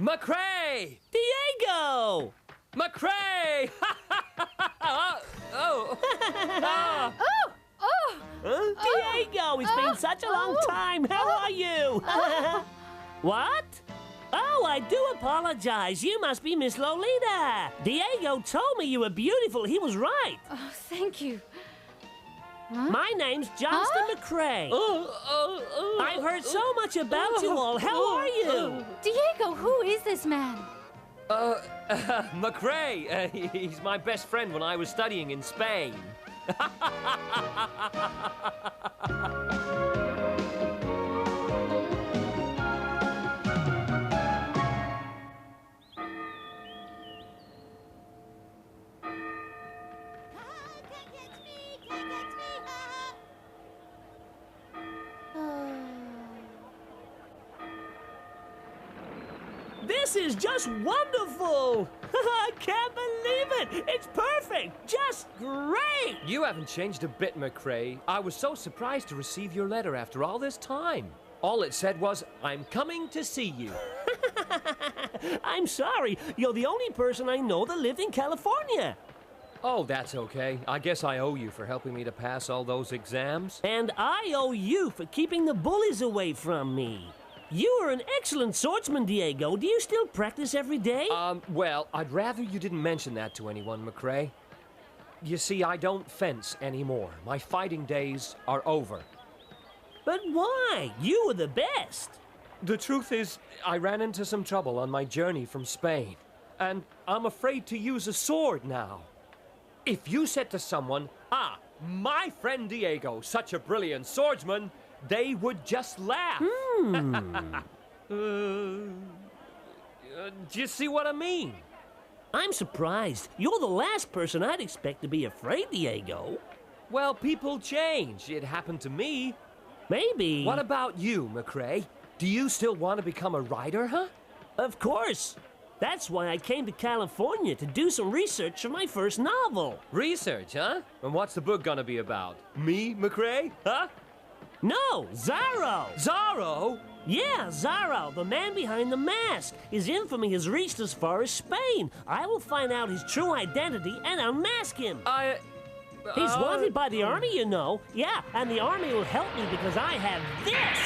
McCrae! Diego! McCrae! Oh! Diego, it's been such a long time. How are you? What? Oh, I do apologize. You must be Miss Lolita. Diego told me you were beautiful. He was right. Oh, thank you. My name's Johnston McCrae. I've heard so much about you all. How are you? Diego, who is this man? McCrae. He's my best friend when I was studying in Spain. This is just wonderful. I can't believe it. It's perfect. Just great. You haven't changed a bit, McCrae. I was so surprised to receive your letter after all this time. All it said was, I'm coming to see you. I'm sorry. You're the only person I know that lived in California. Oh, that's okay. I guess I owe you for helping me to pass all those exams. And I owe you for keeping the bullies away from me. You are an excellent swordsman, Diego. Do you still practice every day? Well, I'd rather you didn't mention that to anyone, McCrae. You see, I don't fence anymore. My fighting days are over. But why? You were the best. The truth is, I ran into some trouble on my journey from Spain, and I'm afraid to use a sword now. If you said to someone, my friend Diego, such a brilliant swordsman, they would just laugh. Do you see what I mean? I'm surprised. You're the last person I'd expect to be afraid, Diego. Well, people change. It happened to me. Maybe. What about you, McCrae? Do you still want to become a writer, huh? Of course. That's why I came to California to do some research for my first novel. Research, huh? And what's the book gonna be about? Me, McCrae? Huh? No, Zorro! Zorro? Yeah, Zorro, the man behind the mask. His infamy has reached as far as Spain. I will find out his true identity and unmask him. He's wanted by the army, you know. Yeah, and the army will help me because I have this.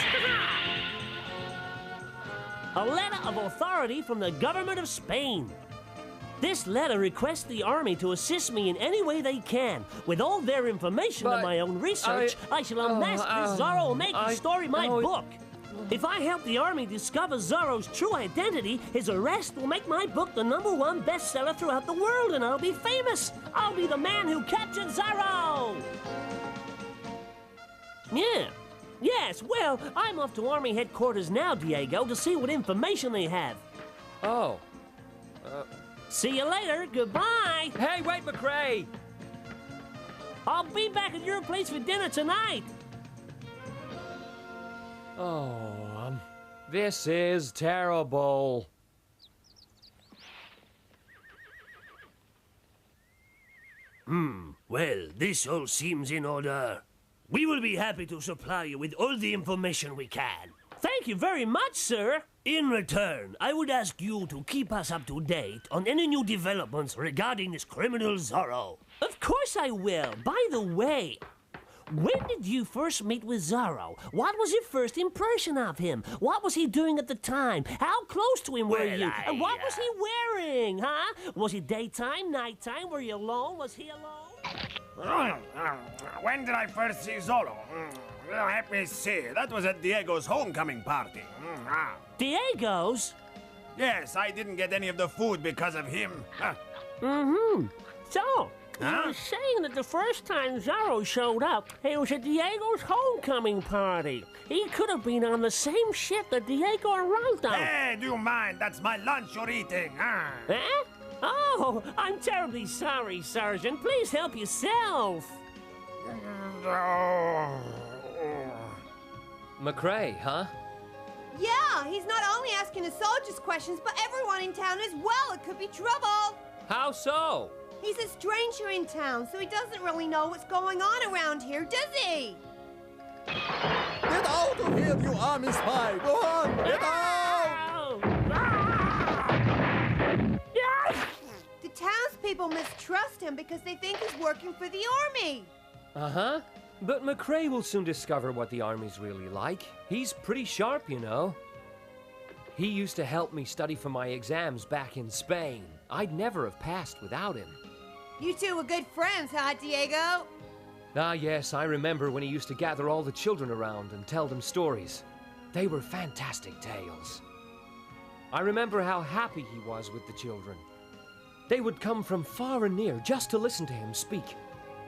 A letter of authority from the government of Spain. This letter requests the army to assist me in any way they can. With all their information and my own research, I shall unmask this Zorro and make his story my book. If I help the army discover Zorro's true identity, his arrest will make my book the #1 bestseller throughout the world, and I'll be famous. I'll be the man who captured Zorro. Yeah. Yes, well, I'm off to Army headquarters now, Diego, to see what information they have. Oh. See you later. Goodbye. Hey, wait, McCrae! I'll be back at your place for dinner tonight. Oh, this is terrible. Well, this all seems in order. We will be happy to supply you with all the information we can. Thank you very much, sir. In return, I would ask you to keep us up to date on any new developments regarding this criminal Zorro. Of course I will. By the way, when did you first meet with Zorro? What was your first impression of him? What was he doing at the time? How close to him were you? And what was he wearing, huh? Was it daytime, nighttime? Were you alone? Was he alone? When did I first see Zorro? Let me see. That was at Diego's homecoming party. Diego's? Yes, I didn't get any of the food because of him. So, you were saying that the first time Zorro showed up, it was at Diego's homecoming party. He could have been on the same ship that Diego arrived on. Hey, do you mind? That's my lunch you're eating. Eh? Oh, I'm terribly sorry, Sergeant. Please help yourself. McCrae, huh? Yeah, he's not only asking the soldiers questions, but everyone in town as well. It could be trouble. How so? He's a stranger in town, so he doesn't really know what's going on around here, does he? Get out of here, you army spy! Go on, get out! people mistrust him because they think he's working for the army. Uh-huh. But McCrae will soon discover what the army's really like. He's pretty sharp, you know. He used to help me study for my exams back in Spain. I'd never have passed without him. You two were good friends, huh, Diego? Ah, yes, I remember when he used to gather all the children around and tell them stories. They were fantastic tales. I remember how happy he was with the children. They would come from far and near just to listen to him speak.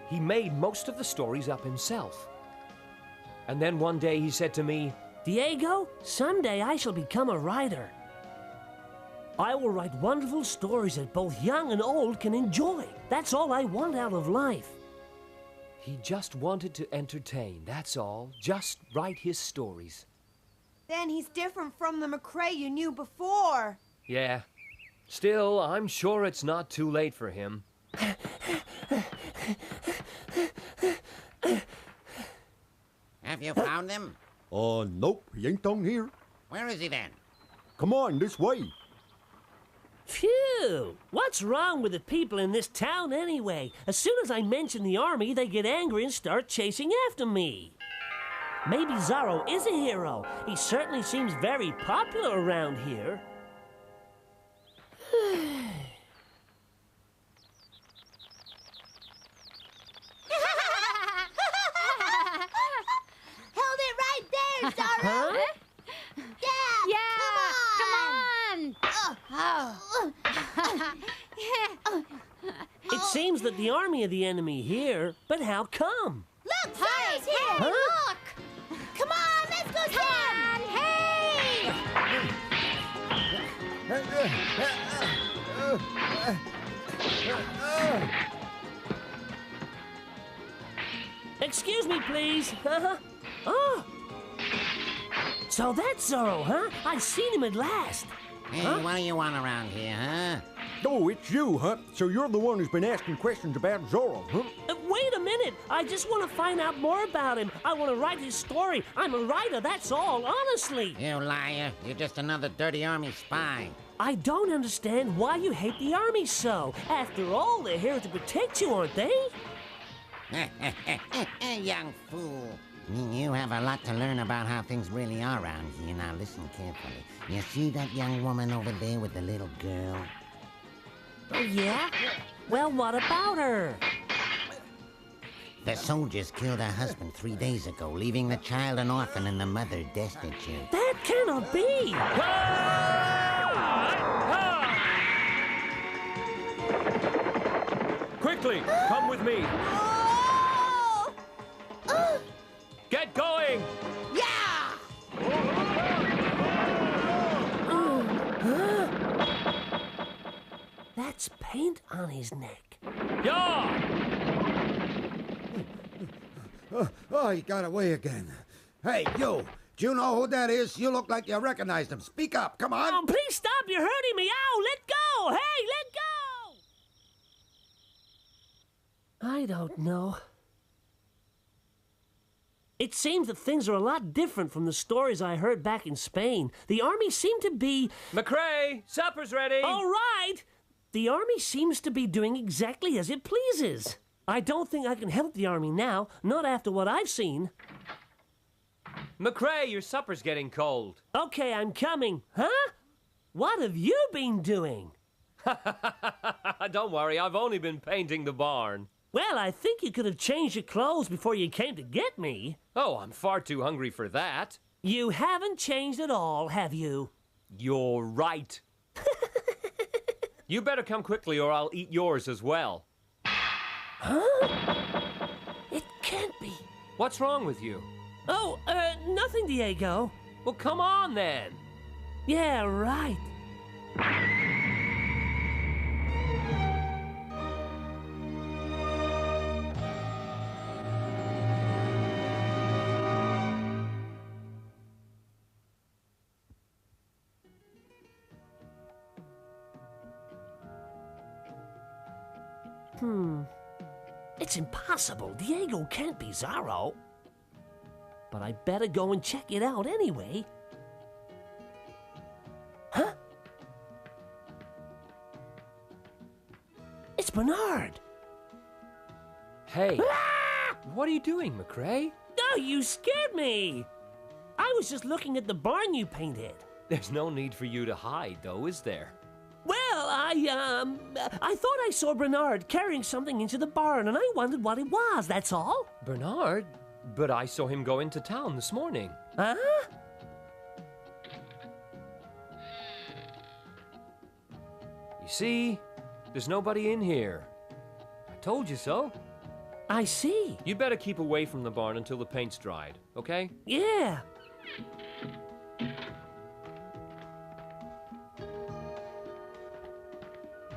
He made most of the stories up himself. And then one day he said to me, Diego, someday I shall become a writer. I will write wonderful stories that both young and old can enjoy. That's all I want out of life. He just wanted to entertain, that's all. Just write his stories. Then he's different from the McCrae you knew before. Yeah. Still, I'm sure it's not too late for him. Have you found him? Nope, he ain't down here. Where is he then? Come on, this way. Phew! What's wrong with the people in this town anyway? As soon as I mention the army, they get angry and start chasing after me. Maybe Zorro is a hero. He certainly seems very popular around here. Hold it right there, Zorro! Huh? It seems that the army are the enemy here, but how come? Look, Zorro's here! Huh? Look! Come on, let's go see him! Hey! Excuse me, please. Oh. So that's Zorro, huh? I've seen him at last. Hey, what do you want around here, huh? Oh, it's you, huh? So you're the one who's been asking questions about Zorro, huh? Wait a minute. I just want to find out more about him. I want to write his story. I'm a writer, that's all, honestly. You liar. You're just another dirty army spy. I don't understand why you hate the army so. After all, they're here to protect you, aren't they? Young fool. You have a lot to learn about how things really are around here. Now listen carefully. You see that young woman over there with the little girl? Oh, yeah? Well, what about her? The soldiers killed her husband 3 days ago, leaving the child an orphan and the mother destitute. That cannot be! Quickly, come with me. Oh! Get going! Yeah! That's paint on his neck. Yeah! Oh, he got away again. Hey, you! Do you know who that is? You look like you recognized him. Speak up, come on! Oh, please stop! You're hurting me! Ow! Let go! Hey, let go! I don't know. It seems that things are a lot different from the stories I heard back in Spain. The army seemed to be... McCrae, supper's ready! All right! The army seems to be doing exactly as it pleases. I don't think I can help the army now, not after what I've seen. McCrae, your supper's getting cold. Okay, I'm coming. Huh? What have you been doing? Don't worry, I've only been painting the barn. Well, I think you could have changed your clothes before you came to get me. Oh, I'm far too hungry for that. You haven't changed at all, have you? You're right. You better come quickly or I'll eat yours as well. Huh? It can't be. What's wrong with you? Oh, nothing, Diego. Well, come on then. Yeah, right. It's impossible. Diego can't be Zorro. But I better go and check it out anyway. Huh? It's Bernard. Hey, what are you doing, McRae? Oh, you scared me. I was just looking at the barn you painted. There's no need for you to hide, though, is there? Well, I thought I saw Bernard carrying something into the barn, and I wondered what it was, that's all. Bernard? But I saw him go into town this morning. Huh? You see, there's nobody in here. I told you so. I see. You'd better keep away from the barn until the paint's dried, okay? Yeah.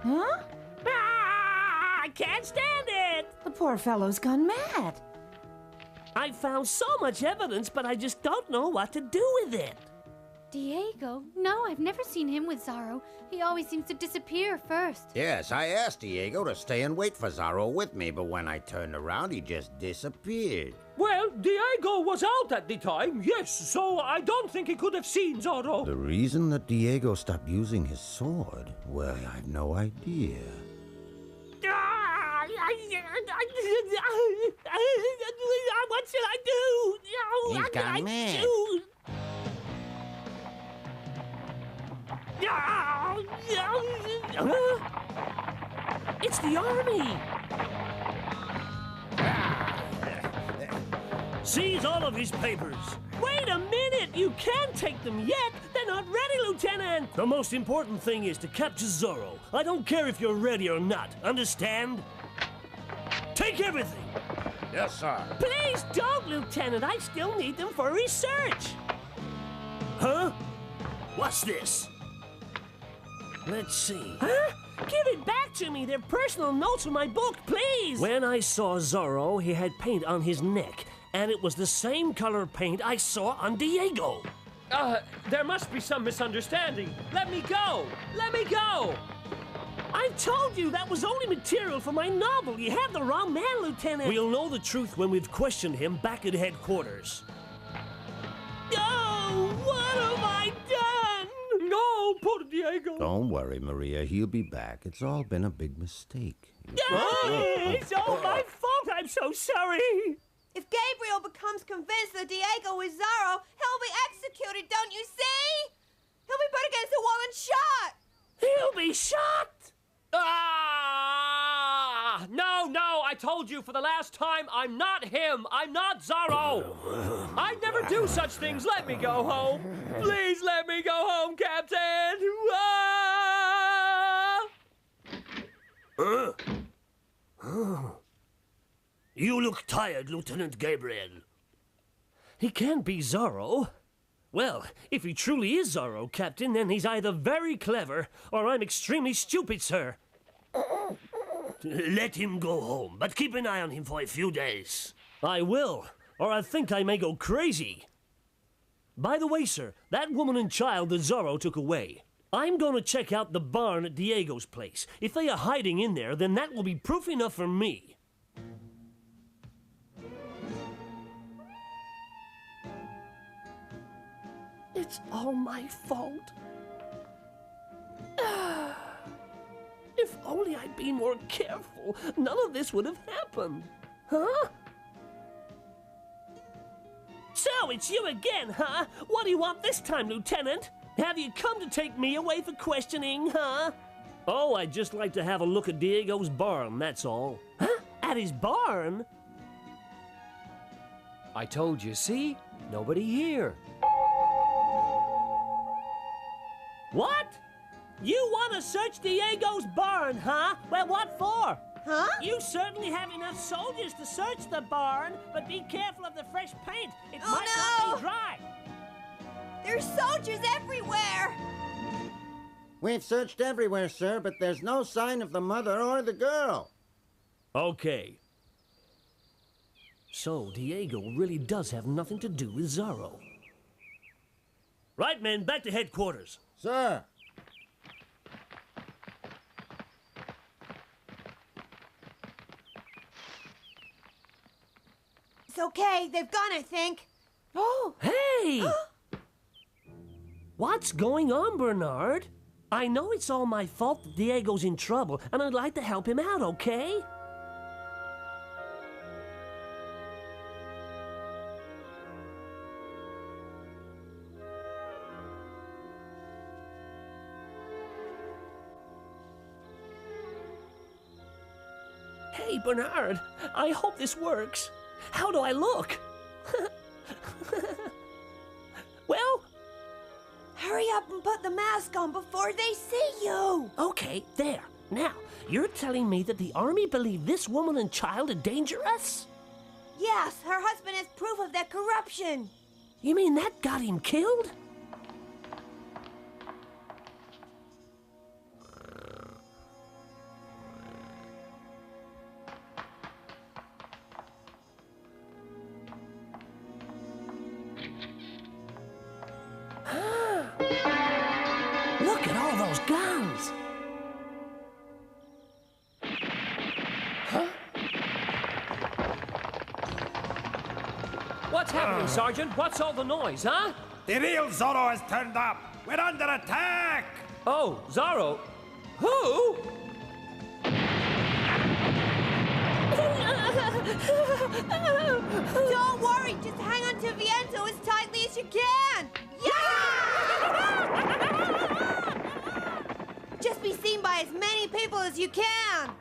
Huh? Ah, I can't stand it! The poor fellow's gone mad. I found so much evidence, but I just don't know what to do with it. Diego? No, I've never seen him with Zorro. He always seems to disappear first. Yes, I asked Diego to stay and wait for Zorro with me, but when I turned around, he just disappeared. Well, Diego was out at the time, yes, so I don't think he could have seen Zorro. The reason that Diego stopped using his sword, well, I have no idea. What should I do? He's How can gone I mad. choose? It's the army! Seize all of his papers. Wait a minute! You can't take them yet! They're not ready, Lieutenant! The most important thing is to capture Zorro. I don't care if you're ready or not. Understand? Take everything! Yes, sir. Please don't, Lieutenant. I still need them for research. Huh? What's this? Let's see. Huh? Give it back to me. They're personal notes from my book, please. When I saw Zorro, he had paint on his neck, and it was the same color paint I saw on Diego. There must be some misunderstanding. Let me go! Let me go! I told you that was only material for my novel. You have the wrong man, Lieutenant. We'll know the truth when we've questioned him back at headquarters. Oh, what have I done? No, poor Diego. Don't worry, Maria. He'll be back. It's all been a big mistake. It's all my fault. I'm so sorry. If Gabriel becomes convinced that Diego is Zorro, he'll be executed, don't you see? He'll be put against the wall and shot. He'll be shot. Ah! No, I told you for the last time, I'm not him. I'm not Zorro. I'd never do such things. Let me go home. Please let me go home, Captain. Ah! You look tired, Lieutenant Gabriel. He can't be Zorro. Well, if he truly is Zorro, Captain, then he's either very clever or I'm extremely stupid, sir. Let him go home, but keep an eye on him for a few days. I will, or I think I may go crazy. By the way, sir, that woman and child that Zorro took away, I'm going to check out the barn at Diego's place. If they are hiding in there, then that will be proof enough for me. It's all my fault. If only I'd been more careful, none of this would have happened. Huh? So, it's you again, huh? What do you want this time, Lieutenant? Have you come to take me away for questioning, huh? Oh, I'd just like to have a look at Diego's barn, that's all. Huh? At his barn? I told you, see? Nobody here. What? You want to search Diego's barn, huh? Well, what for? Huh? You certainly have enough soldiers to search the barn, but be careful of the fresh paint. It might not be dry. There's soldiers everywhere. We've searched everywhere, sir, but there's no sign of the mother or the girl. Okay. So, Diego really does have nothing to do with Zorro. Right, men, back to headquarters. Sir. It's okay. They've gone, I think. Oh. Hey! What's going on, Bernard? I know it's all my fault that Diego's in trouble, and I'd like to help him out, okay? Hey, Bernard, I hope this works. How do I look? Well? Hurry up and put the mask on before they see you. Okay, there. Now, you're telling me that the army believe this woman and child are dangerous? Yes, her husband has proof of their corruption. You mean that got him killed? Look at all those guns! Huh? What's happening, Sergeant? What's all the noise, huh? The real Zorro has turned up. We're under attack. Oh, Zorro? Who? Don't worry, just hang on to Viento as tightly as you can. Yeah! Just be seen by as many people as you can.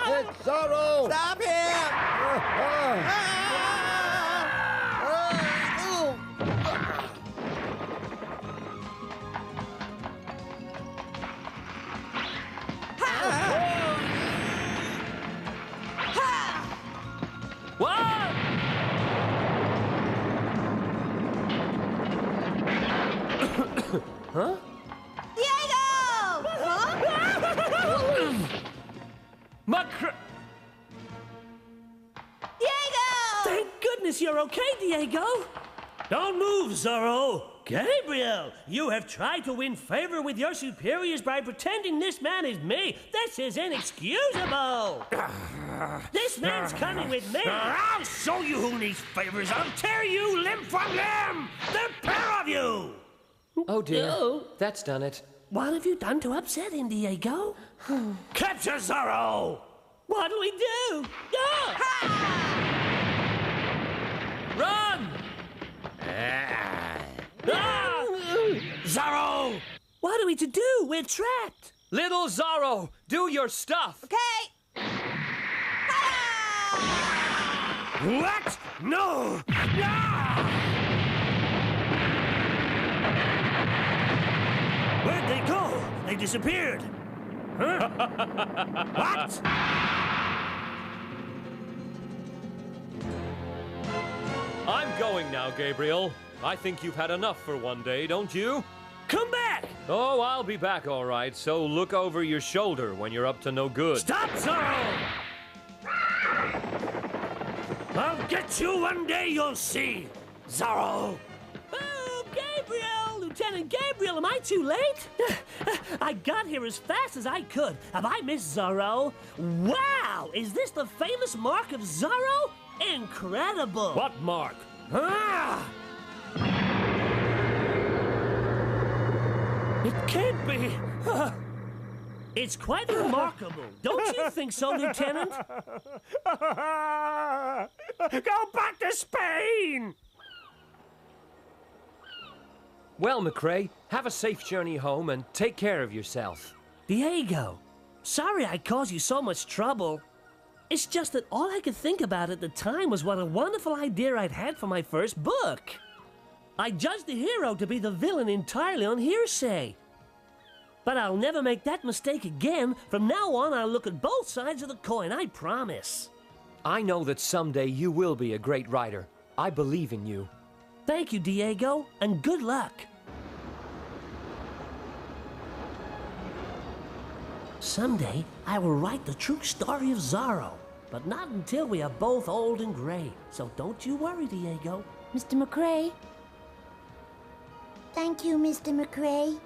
It's Zorro! Stop him! What? Huh? Diego! Huh? Diego! Thank goodness you're okay, Diego! Don't move, Zorro! Gabriel, you have tried to win favor with your superiors by pretending this man is me. This is inexcusable! This man's coming with me! I'll show you who needs favors. I'll tear you limb from limb. The pair of you! Oh, dear. No. That's done it. What have you done to upset him, Diego? Capture Zorro! What'll we do? Run! Zorro! What are we to do? We're trapped! Little Zorro, do your stuff! Okay. What? No! Where'd they go? They disappeared. Huh? What? I'm going now, Gabriel. I think you've had enough for one day, don't you? Come back! Oh, I'll be back all right, so look over your shoulder when you're up to no good. Stop, Zorro! I'll get you one day, you'll see, Zorro. Oh, Gabriel! Lieutenant Gabriel, am I too late? I got here as fast as I could. Have I missed Zorro? Wow! Is this the famous mark of Zorro? Incredible! What mark? Ah! It can't be. It's quite remarkable. Don't you think so, Lieutenant? Go back to Spain! Well, McCrae, have a safe journey home and take care of yourself. Diego, sorry I caused you so much trouble. It's just that all I could think about at the time was what a wonderful idea I'd had for my first book. I judged the hero to be the villain entirely on hearsay. But I'll never make that mistake again. From now on, I'll look at both sides of the coin, I promise. I know that someday you will be a great writer. I believe in you. Thank you, Diego, and good luck. Someday, I will write the true story of Zorro, but not until we are both old and gray. So don't you worry, Diego. Mr. McCrae? Thank you, Mr. McCrae.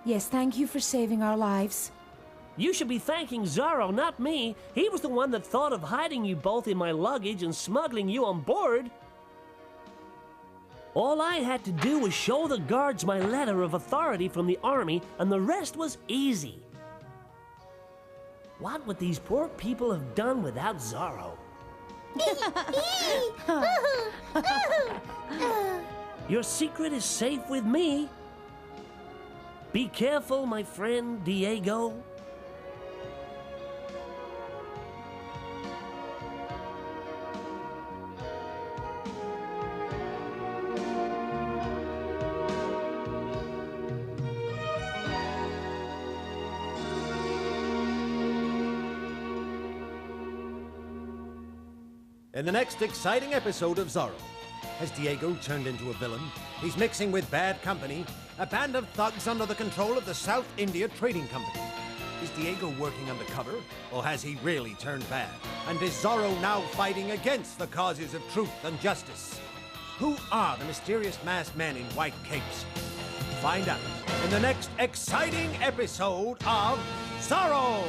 Yes, thank you for saving our lives. You should be thanking Zorro, not me. He was the one that thought of hiding you both in my luggage and smuggling you on board. All I had to do was show the guards my letter of authority from the army, and the rest was easy. What would these poor people have done without Zorro? Your secret is safe with me. Be careful, my friend Diego. In the next exciting episode of Zorro, has Diego turned into a villain? He's mixing with bad company, a band of thugs under the control of the South India Trading Company. Is Diego working undercover, or has he really turned bad? And is Zorro now fighting against the causes of truth and justice? Who are the mysterious masked men in white capes? Find out in the next exciting episode of Zorro!